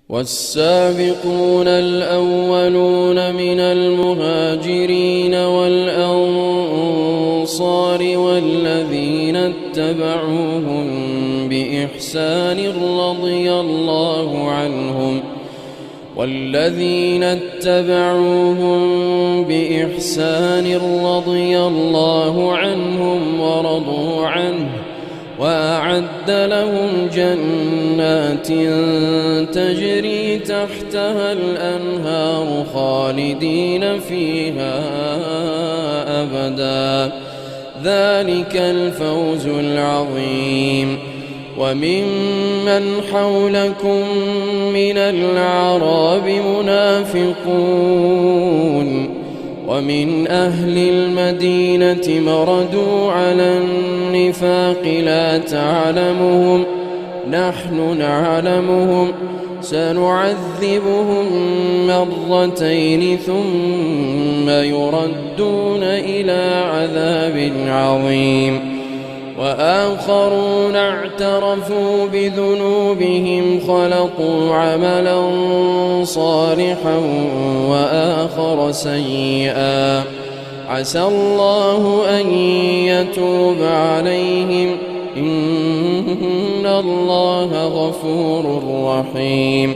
والسابقون الأولون من المهاجرين والأنصار والذين اتبعوهم بإحسان رضي الله عنهم ورضوا عنه وأعد لهم جنات تجري تحتها الأنهار خالدين فيها أبدا، ذلك الفوز العظيم. وممن حولكم من الأعراب منافقون ومن أهل المدينة مردوا على النفاق لا تعلمهم نحن نعلمهم سنعذبهم مرتين ثم يردون إلى عذاب عظيم. وآخرون اعترفوا بذنوبهم خلقوا عملا صالحا وآخر سيئا عسى الله أن يتوب عليهم إن الله غفور رحيم.